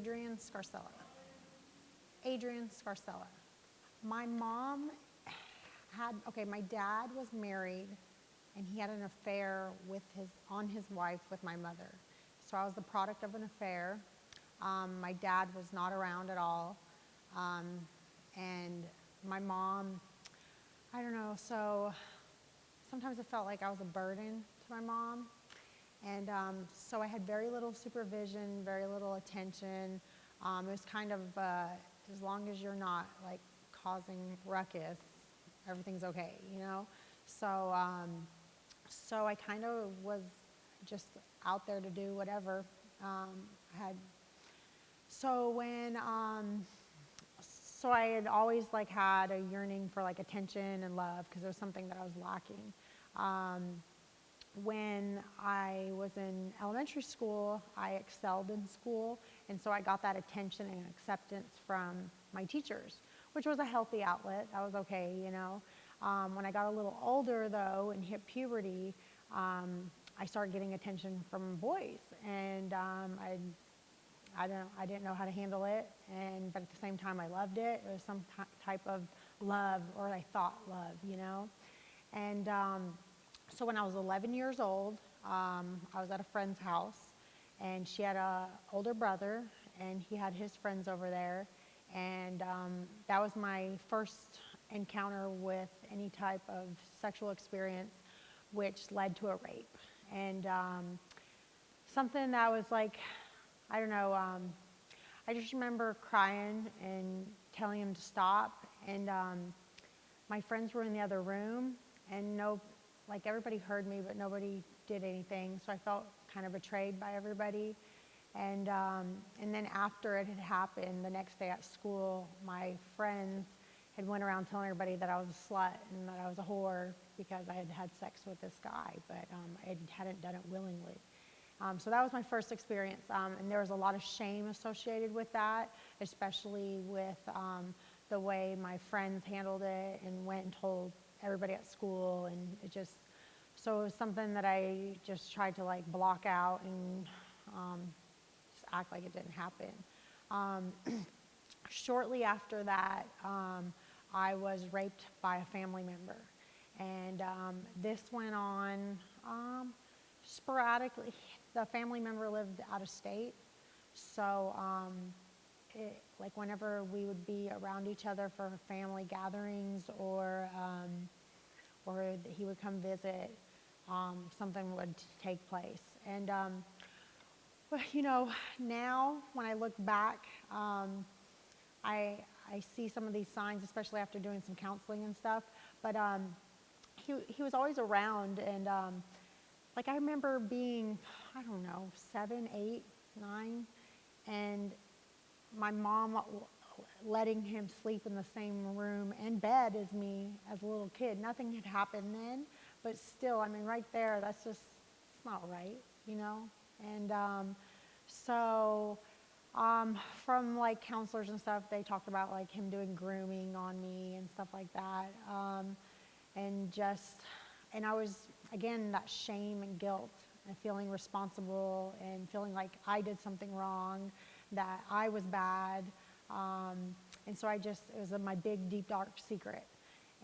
Adrienne Scarcella. Adrienne Scarcella. My mom my dad was married and he had an affair on his wife with my mother. So I was the product of an affair. My dad was not around at all. And my mom, I don't know, so sometimes it felt like I was a burden to my mom. And so I had very little supervision, very little attention. It was kind of, as long as you're not like causing ruckus, everything's okay, you know? So, so I kind of was just out there to do whatever. So I had always like had a yearning for like attention and love because it was something that I was lacking. When I was in elementary school, I excelled in school, and so I got that attention and acceptance from my teachers, which was a healthy outlet. I was okay, you know. When I got a little older, though, and hit puberty, I started getting attention from boys, and I didn't know how to handle it, but at the same time, I loved it. It was some type of love, or I thought love, you know. And so when I was 11 years old, I was at a friend's house, and she had an older brother, and he had his friends over there, and that was my first encounter with any type of sexual experience, which led to a rape. And something that was like, I don't know, I just remember crying and telling him to stop, and my friends were in the other room, and like everybody heard me, but nobody did anything, so I felt kind of betrayed by everybody. And then after it had happened, the next day at school, my friends had went around telling everybody that I was a slut and that I was a whore because I had had sex with this guy, but I hadn't done it willingly. So that was my first experience, and there was a lot of shame associated with that, especially with the way my friends handled it and went and told everybody at school, and so it was something that I just tried to like block out and just act like it didn't happen. Shortly after that, I was raped by a family member, and this went on sporadically. The family member lived out of state, so like whenever we would be around each other for family gatherings or he would come visit, something would take place. And well, you know, now when I look back, I see some of these signs, especially after doing some counseling and stuff. But he was always around, and like I remember being, I don't know, 7, 8, 9, and my mom letting him sleep in the same room and bed as me as a little kid. Nothing had happened then, but still, I mean, right there, that's just, it's not right, you know? And so from like counselors and stuff, they talked about like him doing grooming on me and stuff like that. And I was, again, that shame and guilt and feeling responsible and feeling like I did something wrong, that I was bad. And so it was my big, deep, dark secret.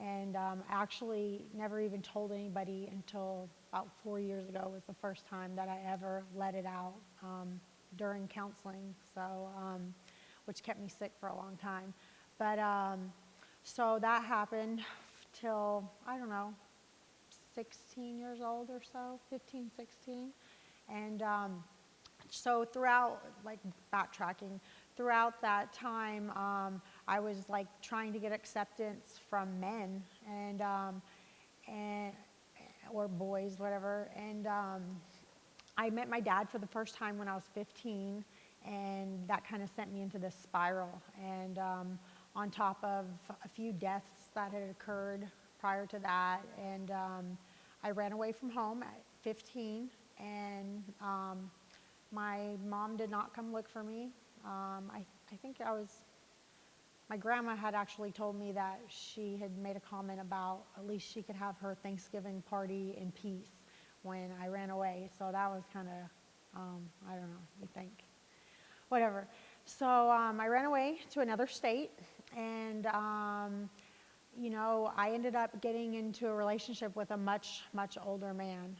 And I actually never even told anybody until about 4 years ago was the first time that I ever let it out during counseling, so which kept me sick for a long time. But so that happened till, I don't know, 16 years old or so, 15, 16. And so throughout, like backtracking, throughout that time, I was like trying to get acceptance from men and or boys, whatever. And I met my dad for the first time when I was 15, and that kind of sent me into this spiral. And on top of a few deaths that had occurred prior to that, and I ran away from home at 15, and my mom did not come look for me. I think my grandma had actually told me that she had made a comment about at least she could have her Thanksgiving party in peace when I ran away. So that was kind of, I don't know, you think, whatever. So I ran away to another state, and you know, I ended up getting into a relationship with a much, much older man.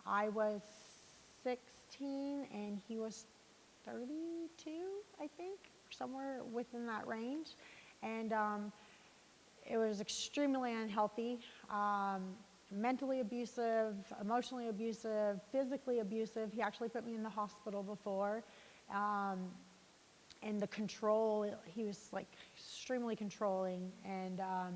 I was 16 and he was 32, I think, somewhere within that range. And it was extremely unhealthy, mentally abusive, emotionally abusive, physically abusive. He actually put me in the hospital before. And the control, he was like extremely controlling, and I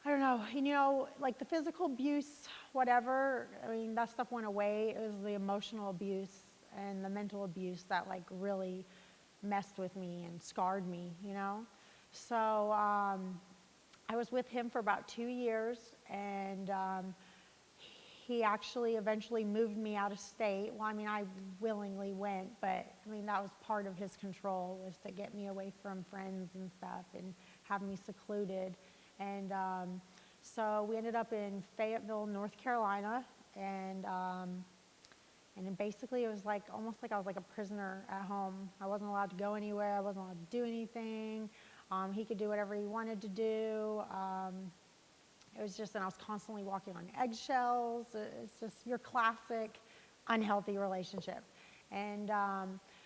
don't know, you know, like the physical abuse, whatever, I mean, that stuff went away. It was the emotional abuse and the mental abuse that like really messed with me and scarred me, you know. So I was with him for about 2 years, and he actually eventually moved me out of state. Well, I mean, I willingly went, but I mean, that was part of his control, was to get me away from friends and stuff and have me secluded. And so we ended up in Fayetteville, North Carolina, and then basically it was like almost like I was like a prisoner at home. I wasn't allowed to go anywhere. I wasn't allowed to do anything. He could do whatever he wanted to do. It was just, and I was constantly walking on eggshells. It's just your classic unhealthy relationship. And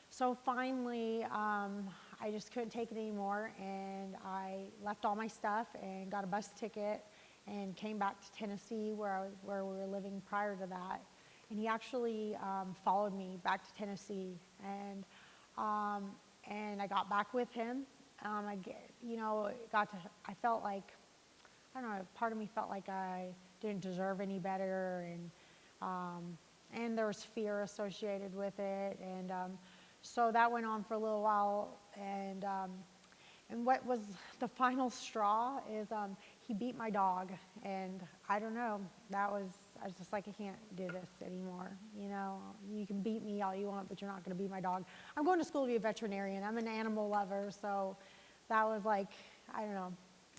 so finally, I just couldn't take it anymore, and I left all my stuff and got a bus ticket and came back to Tennessee, where we were living prior to that. And he actually followed me back to Tennessee, and I got back with him. I felt like, I don't know, part of me felt like I didn't deserve any better, and there was fear associated with it, and so that went on for a little while, and what was the final straw is he beat my dog, and I don't know, I was just like, I can't do this anymore, you know, you can beat me all you want, but you're not going to beat my dog. I'm going to school to be a veterinarian. I'm an animal lover, so that was like, I don't know,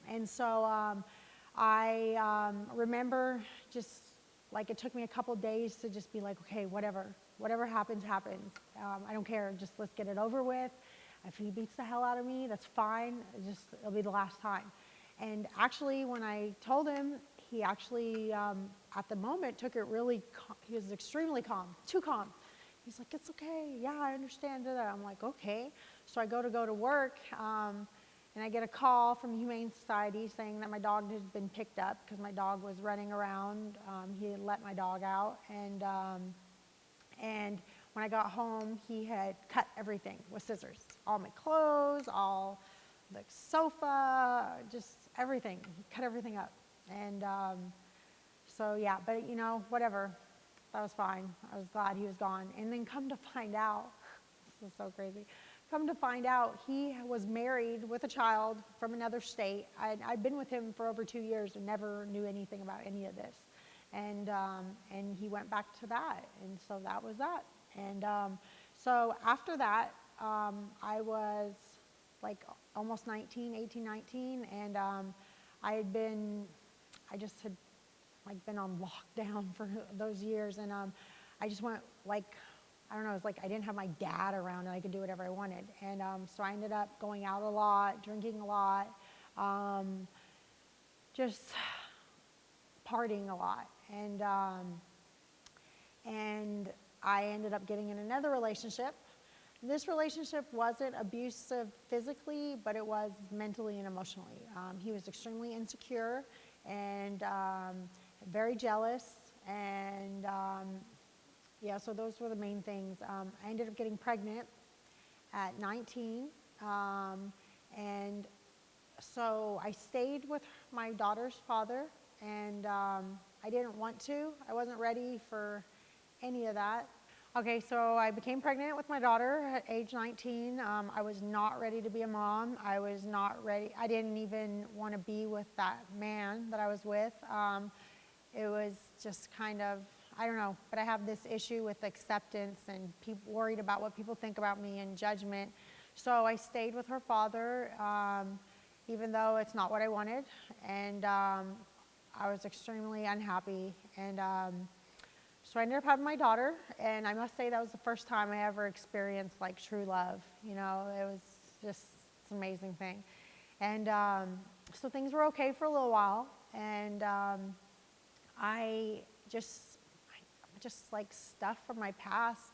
and so I remember just like it took me a couple days to just be like, okay, whatever happens, happens. I don't care, just let's get it over with. If he beats the hell out of me, that's fine. It'll be the last time. And actually, when I told him, he actually, at the moment, took it really, he was extremely calm, too calm. He's like, it's okay, yeah, I understand that. I'm like, okay. So I go to work, and I get a call from the Humane Society saying that my dog had been picked up because my dog was running around. He had let my dog out, and when I got home, he had cut everything with scissors. All my clothes, all the sofa, just everything. He cut everything up. And so, yeah, but you know, whatever. That was fine. I was glad he was gone. And then come to find out, this is so crazy. Come to find out, he was married with a child from another state. I'd been with him for over 2 years and never knew anything about any of this. And he went back to that, and so that was that. And so after that, I was like almost 19, 18, 19, and I just had like been on lockdown for those years, and I just went like, I don't know, it's like I didn't have my dad around and I could do whatever I wanted. And so I ended up going out a lot, drinking a lot, just partying a lot. And I ended up getting in another relationship. This relationship wasn't abusive physically, but it was mentally and emotionally. He was extremely insecure and very jealous, and yeah, so those were the main things. I ended up getting pregnant at 19, and so I stayed with my daughter's father, and I didn't want to. I wasn't ready for any of that. Okay, so I became pregnant with my daughter at age 19. I was not ready to be a mom. I was not ready. I didn't even want to be with that man that I was with. It was just kind of, I don't know, but I have this issue with acceptance and worried about what people think about me and judgment. So I stayed with her father, even though it's not what I wanted. And I was extremely unhappy. And So I ended up having my daughter, and I must say that was the first time I ever experienced like true love. You know, it was just it's an amazing thing. And so things were okay for a little while, and I just like stuff from my past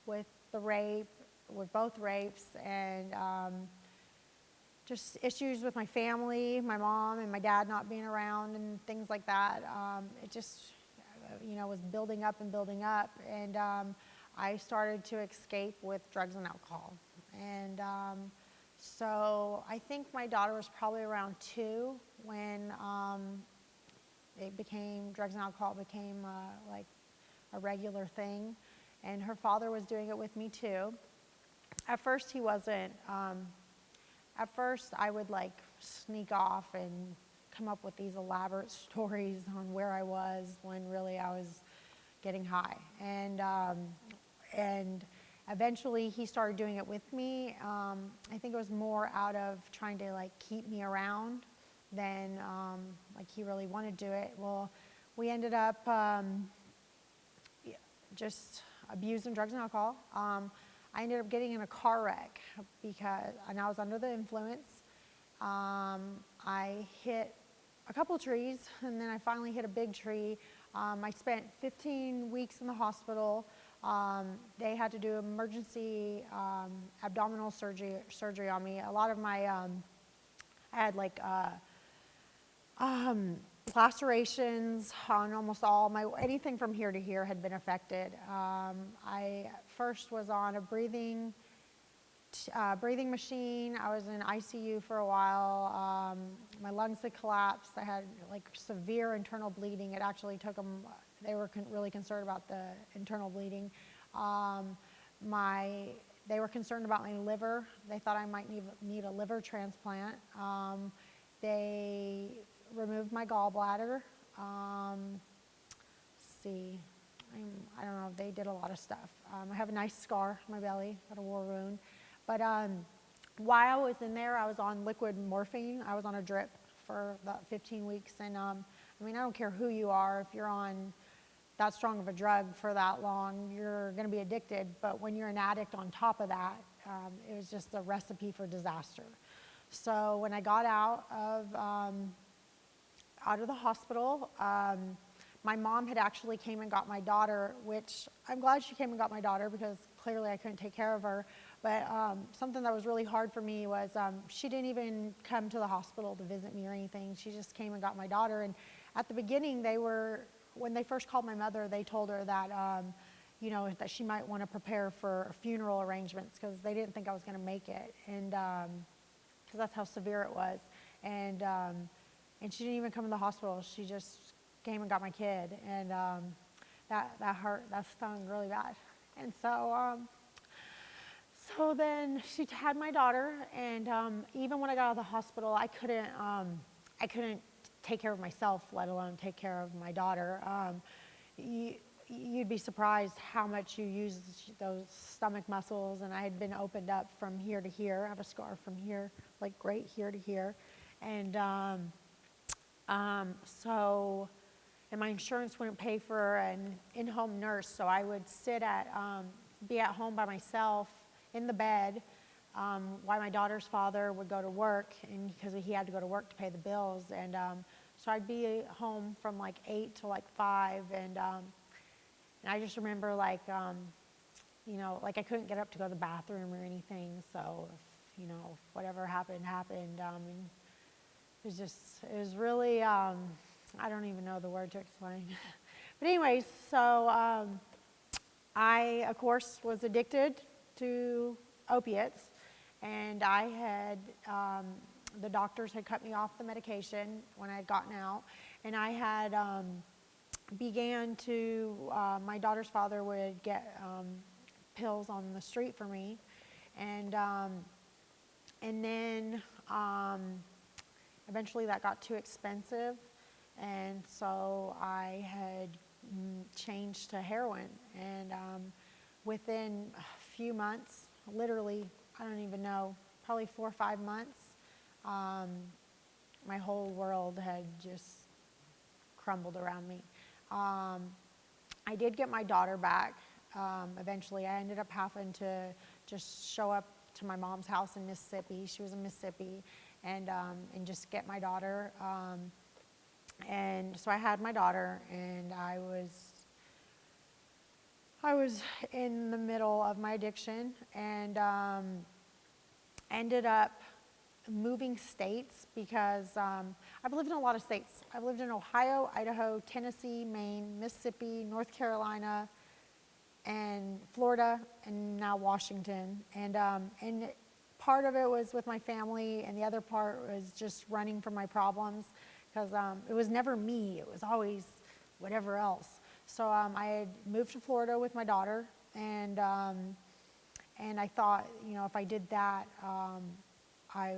with the rape, with both rapes, and just issues with my family, my mom and my dad not being around and things like that. It just, was building up and building up. And I started to escape with drugs and alcohol. And so I think my daughter was probably around 2 when drugs and alcohol became like a regular thing. And her father was doing it with me too. At first he wasn't. At first I would like sneak off and come up with these elaborate stories on where I was when really I was getting high. And eventually he started doing it with me. I think it was more out of trying to like keep me around than like he really wanted to do it. Well, we ended up just abusing drugs and alcohol. I ended up getting in a car wreck and I was under the influence. I hit a couple trees, and then I finally hit a big tree. I spent 15 weeks in the hospital. They had to do emergency abdominal surgery on me. A lot of my, I had like lacerations on almost all anything from here to here had been affected. I first was on a breathing machine. I was in ICU for a while. My lungs had collapsed. I had like severe internal bleeding. It actually took them, they were really concerned about the internal bleeding. They were concerned about my liver. They thought I might need a liver transplant. They removed my gallbladder. See, I don't know, they did a lot of stuff. I have a nice scar on my belly, got a war wound. But while I was in there, I was on liquid morphine. I was on a drip for about 15 weeks. And I don't care who you are, if you're on that strong of a drug for that long, you're going to be addicted. But when you're an addict on top of that, it was just a recipe for disaster. So when I got out of the hospital, my mom had actually came and got my daughter, which I'm glad she came and got my daughter because clearly I couldn't take care of her. But something that was really hard for me was she didn't even come to the hospital to visit me or anything. She just came and got my daughter. And at the beginning, when they first called my mother, they told her that, that she might want to prepare for funeral arrangements because they didn't think I was going to make it. And because that's how severe it was. And she didn't even come to the hospital. She just came and got my kid. And that hurt, that stung really bad. And so then she had my daughter, and even when I got out of the hospital, I couldn't take care of myself, let alone take care of my daughter. You'd be surprised how much you use those stomach muscles, and I had been opened up from here to here. I have a scar from here, like right here to here. And and my insurance wouldn't pay for an in-home nurse, so I would be at home by myself in the bed while my daughter's father would go to work, and because he had to go to work to pay the bills. And so I'd be home from like 8 to like 5, and I just remember like I couldn't get up to go to the bathroom or anything. So if whatever happened. And it was really I don't even know the word to explain. But anyways, so I of course was addicted to opiates, and I had the doctors had cut me off the medication when I had gotten out, and I had my daughter's father would get pills on the street for me, and then eventually that got too expensive, and so I had changed to heroin, and within a few months, literally, I don't even know, probably 4 or 5 months, my whole world had just crumbled around me. I did get my daughter back. Eventually, I ended up having to just show up to my mom's house in Mississippi. She was in Mississippi, and just get my daughter. And so I had my daughter, and I was in the middle of my addiction, and ended up moving states because I've lived in a lot of states. I've lived in Ohio, Idaho, Tennessee, Maine, Mississippi, North Carolina, and Florida, and now Washington. And part of it was with my family, and the other part was just running from my problems, because it was never me. It was always whatever else. So I had moved to Florida with my daughter, and I thought, if I did that, I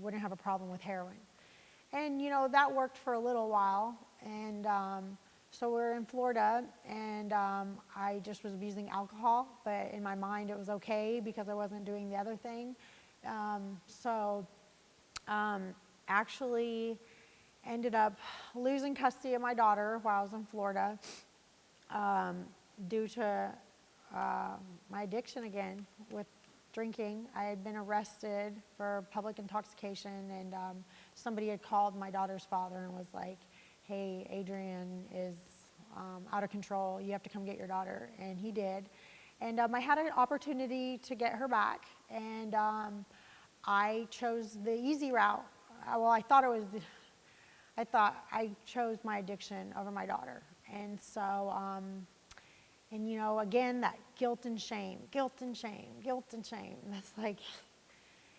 wouldn't have a problem with heroin. And, that worked for a little while. And so we're in Florida, and I just was abusing alcohol, but in my mind it was okay because I wasn't doing the other thing. Actually ended up losing custody of my daughter while I was in Florida due to my addiction again with drinking. I had been arrested for public intoxication, and somebody had called my daughter's father and was like, hey, Adrienne is out of control. You have to come get your daughter. And he did. And I had an opportunity to get her back, and I chose the easy route. I thought I chose my addiction over my daughter. And so, again, that guilt and shame. That's like,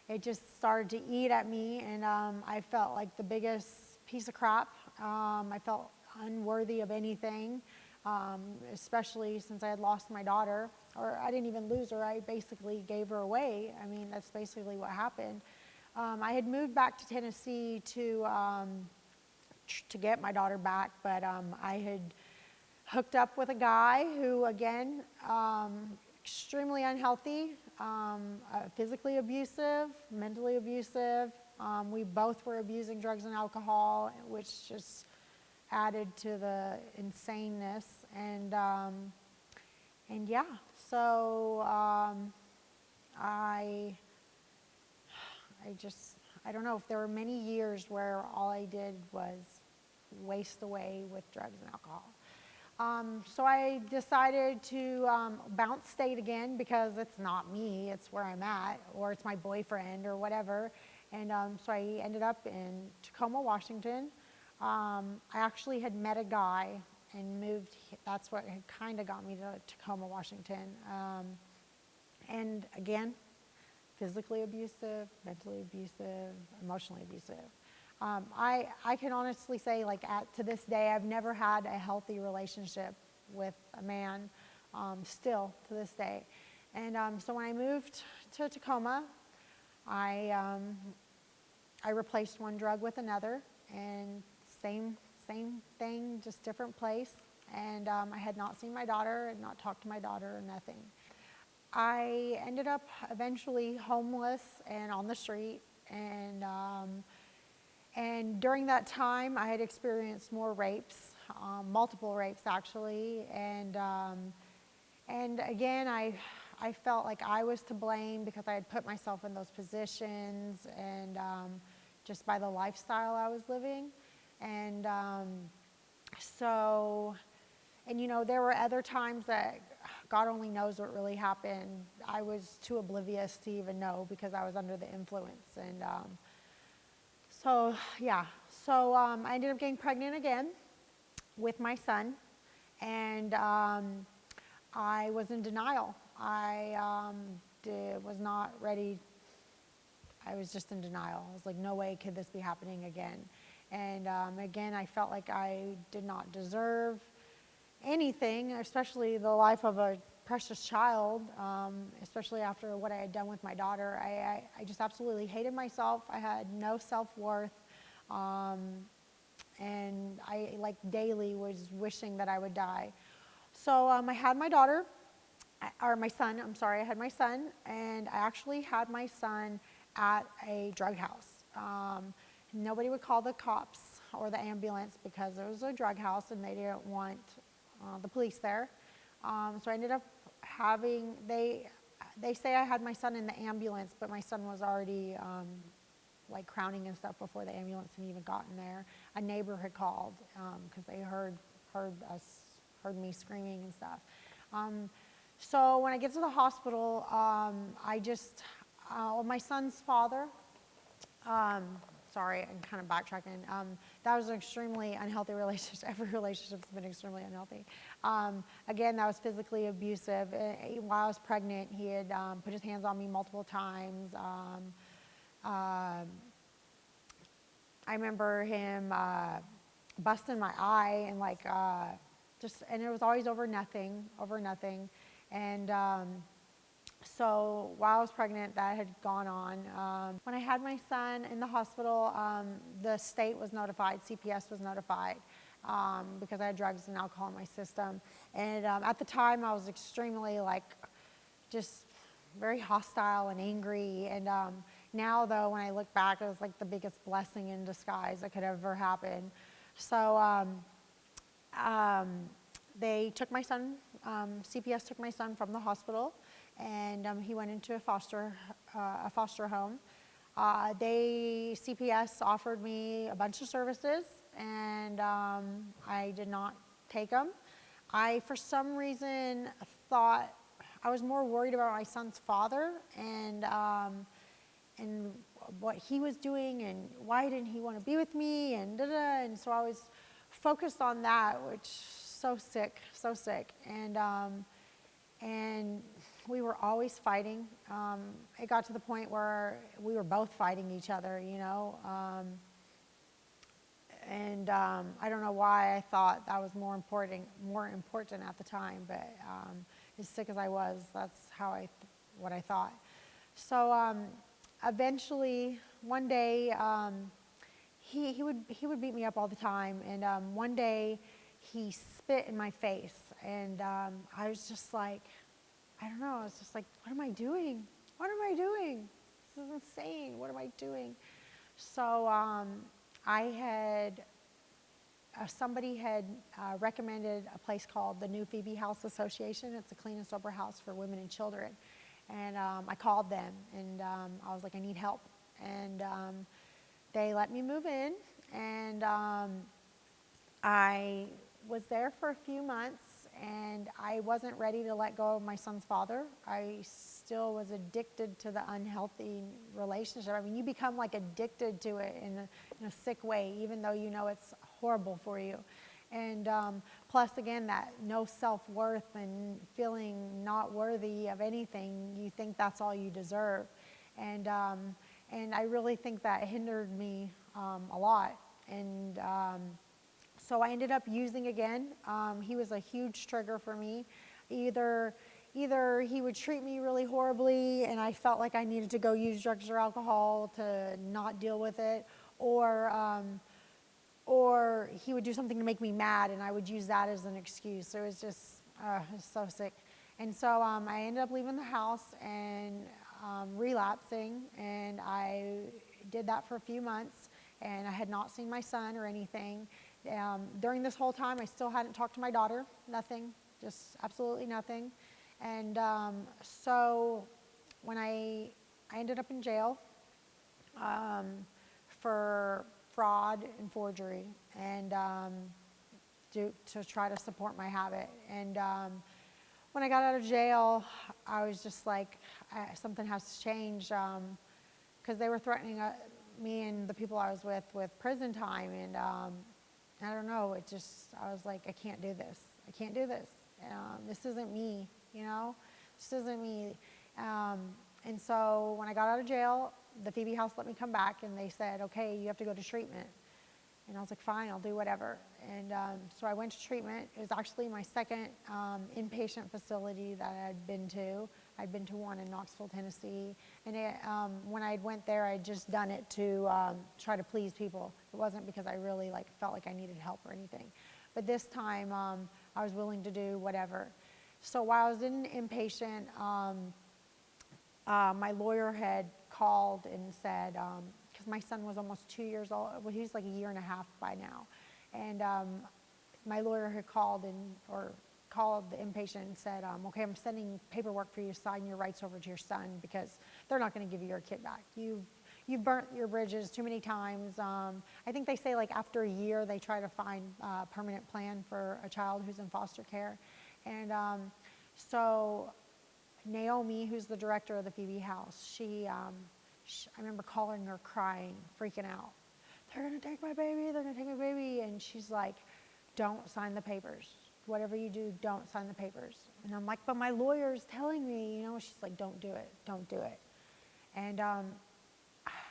it just started to eat at me, and I felt like the biggest piece of crap. I felt unworthy of anything, especially since I had lost my daughter. Or I didn't even lose her, I basically gave her away. I mean, that's basically what happened. I had moved back to Tennessee to get my daughter back, but I had hooked up with a guy who, again, extremely unhealthy, physically abusive, mentally abusive. We both were abusing drugs and alcohol, which just added to the insaneness. And yeah, so I don't know if there were many years where all I did was waste away with drugs and alcohol. So I decided to bounce state again, because it's not me, it's where I'm at, or it's my boyfriend or whatever. And so I ended up in Tacoma, Washington. I actually had met a guy and moved. That's what had kind of got me to Tacoma, Washington. And again, physically abusive, mentally abusive, emotionally abusive. I can honestly say, to this day, I've never had a healthy relationship with a man, still to this day. And so when I moved to Tacoma, I replaced one drug with another, and same thing, just different place. And I had not seen my daughter, had not talked to my daughter, or nothing. I ended up eventually homeless and on the street, and during that time, I had experienced more rapes, multiple rapes actually, and again, I felt like I was to blame because I had put myself in those positions, and just by the lifestyle I was living, and there were other times that God only knows what really happened. I was too oblivious to even know because I was under the influence, and So I ended up getting pregnant again with my son, and I was in denial. I was not ready. I was just in denial. I was like, no way could this be happening again. And again, I felt like I did not deserve anything, especially the life of a precious child, especially after what I had done with my daughter. I just absolutely hated myself. I had no self-worth, and I daily was wishing that I would die. So I had my daughter, or my son, I'm sorry, I had my son, and I actually had my son at a drug house. Nobody would call the cops or the ambulance because it was a drug house, and they didn't want the police there. So I ended up having, they say I had my son in the ambulance, but my son was already like crowning and stuff before the ambulance had even gotten there. A neighbor had called because they heard me screaming and stuff. So when I get to the hospital, my son's father, sorry, I'm kind of backtracking. That was an extremely unhealthy relationship. Every relationship's been extremely unhealthy. Again, that was physically abusive. While I was pregnant, he had put his hands on me multiple times. I remember him busting my eye and and it was always over nothing. And so while I was pregnant, that had gone on. When I had my son in the hospital, the state was notified, CPS was notified, because I had drugs and alcohol in my system. And at the time, I was extremely just very hostile and angry. And now, though, when I look back, it was like the biggest blessing in disguise that could ever happen. So they took my son, CPS took my son from the hospital, and he went into a foster home. CPS offered me a bunch of services, and I did not take them. I, for some reason, thought I was more worried about my son's father and what he was doing and why didn't he want to be with me and da-da. And so I was focused on that, which so sick. And we were always fighting. It got to the point where we were both fighting each other, you know. I don't know why I thought that was more important at the time, but as sick as I was, that's what I thought. So eventually, one day, he would beat me up all the time, and one day he spit in my face, and I was just like, I don't know, I was just like, what am I doing? This is insane, what am I doing? So somebody had recommended a place called the New Phoebe House Association. It's a clean and sober house for women and children. And I called them, and I was like, I need help. And they let me move in, and I was there for a few months, and I wasn't ready to let go of my son's father. I still was addicted to the unhealthy relationship. I mean, you become like addicted to it in a sick way, even though you know it's horrible for you. And plus, again, that no self-worth and feeling not worthy of anything, you think that's all you deserve. And I really think that hindered me a lot. And so I ended up using again. He was a huge trigger for me. Either he would treat me really horribly and I felt like I needed to go use drugs or alcohol to not deal with it, or he would do something to make me mad and I would use that as an excuse. It was just it was so sick. And so I ended up leaving the house and relapsing, and I did that for a few months, and I had not seen my son or anything. During this whole time, I still hadn't talked to my daughter, nothing, just absolutely nothing. And so when I ended up in jail for fraud and forgery, and to try to support my habit. And when I got out of jail, I was just like, something has to change, because they were threatening me and the people I was with prison time, and I don't know, I was like, I can't do this. This isn't me, you know? This isn't me. And so when I got out of jail, the Phoebe House let me come back, and they said, okay, you have to go to treatment. And I was like, fine, I'll do whatever. And so I went to treatment. It was actually my second inpatient facility that I'd been to. I'd been to one in Knoxville, Tennessee. And when I went there, I'd just done it to try to please people. It wasn't because I really felt like I needed help or anything. But this time, I was willing to do whatever. So while I was in inpatient, my lawyer had called and said, because my son was almost 2 years old, well, he was like a year and a half by now, and my lawyer had called called the inpatient and said, okay, I'm sending paperwork for you to sign your rights over to your son because they're not going to give you your kid back. You've burnt your bridges too many times. I think they say like after a year they try to find a permanent plan for a child who's in foster care. And so Naomi, who's the director of the Phoebe House, I remember calling her crying, freaking out. They're going to take my baby, they're going to take my baby. And she's like, don't sign the papers. Whatever you do, don't sign the papers. And I'm like, but my lawyer's telling me, she's like, don't do it, don't do it. And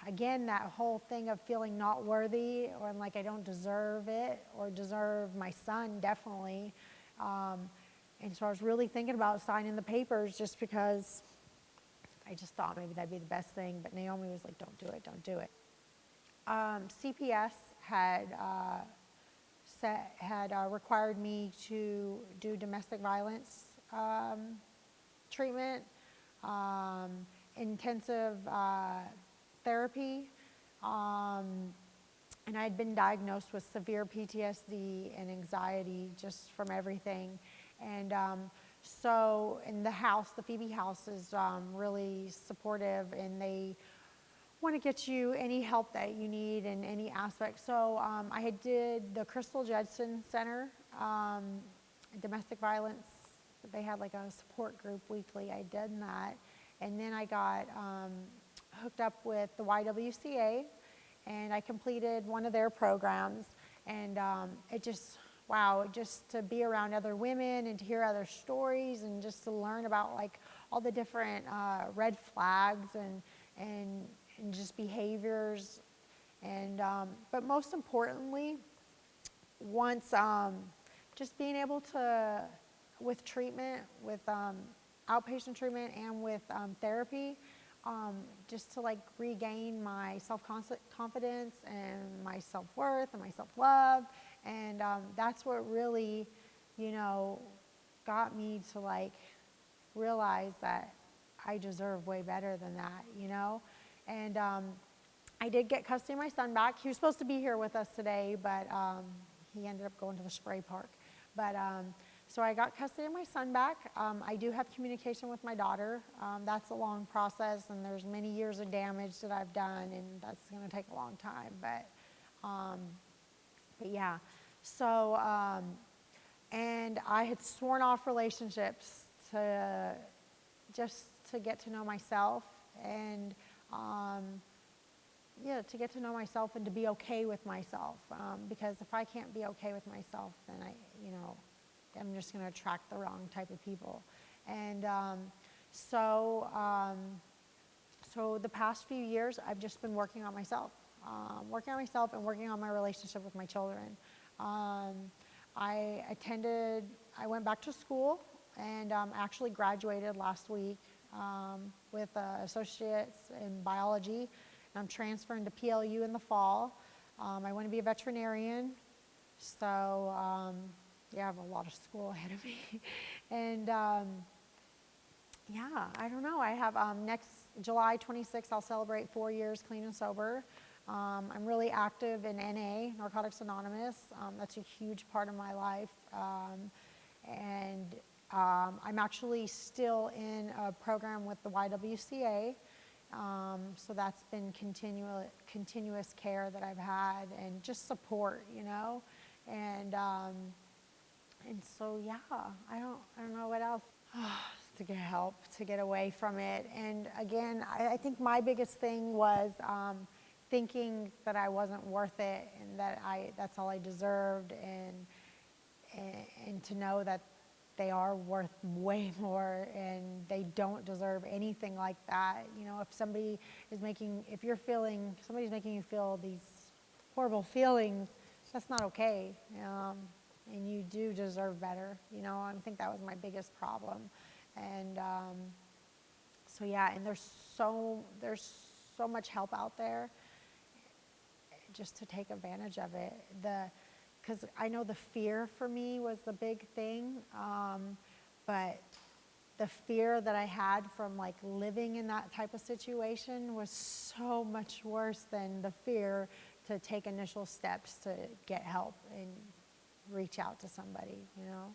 again, that whole thing of feeling not worthy or like I don't deserve it or deserve my son, definitely. And so I was really thinking about signing the papers just because I just thought maybe that'd be the best thing. But Naomi was like, don't do it, don't do it. CPS had required me to do domestic violence treatment, intensive therapy, and I had been diagnosed with severe PTSD and anxiety just from everything. And so in the house, the Phoebe House is really supportive, and they want to get you any help that you need in any aspect. So I had did the Crystal Judson Center, domestic violence. They had like a support group weekly. I did that. And then I got hooked up with the YWCA, and I completed one of their programs. And it just, wow, just to be around other women and to hear other stories and just to learn about like all the different red flags and just behaviors. And but most importantly, once just being able to, with treatment, with outpatient treatment and with therapy, just to like regain my self-confidence and my self-worth and my self-love. And that's what really, got me to like realize that I deserve way better than that, And I did get custody of my son back. He was supposed to be here with us today, but he ended up going to the spray park. But so I got custody of my son back. I do have communication with my daughter. That's a long process, and there's many years of damage that I've done, and that's going to take a long time. But yeah. So and I had sworn off relationships to just to get to know myself and to get to know myself and to be okay with myself. Because if I can't be okay with myself, then I'm just going to attract the wrong type of people. And so the past few years, I've just been working on myself and working on my relationship with my children. I went back to school and actually graduated last week with associates in biology. I'm transferring to PLU in the fall. I want to be a veterinarian, so I have a lot of school ahead of me. And I don't know. I have next July 26th, I'll celebrate 4 years clean and sober. I'm really active in NA, Narcotics Anonymous. That's a huge part of my life. And I'm actually still in a program with the YWCA. So that's been continuous care that I've had and just support, And so, I don't know what else. To get help, to get away from it. And again, I think my biggest thing was thinking that I wasn't worth it and that that's all I deserved, and to know that they are worth way more and they don't deserve anything like that. If somebody's making you feel these horrible feelings, that's not okay. And you do deserve better. I think that was my biggest problem. And and there's so much help out there just to take advantage of it. Because I know the fear for me was the big thing, but the fear that I had from like living in that type of situation was so much worse than the fear to take initial steps to get help and reach out to somebody, you know.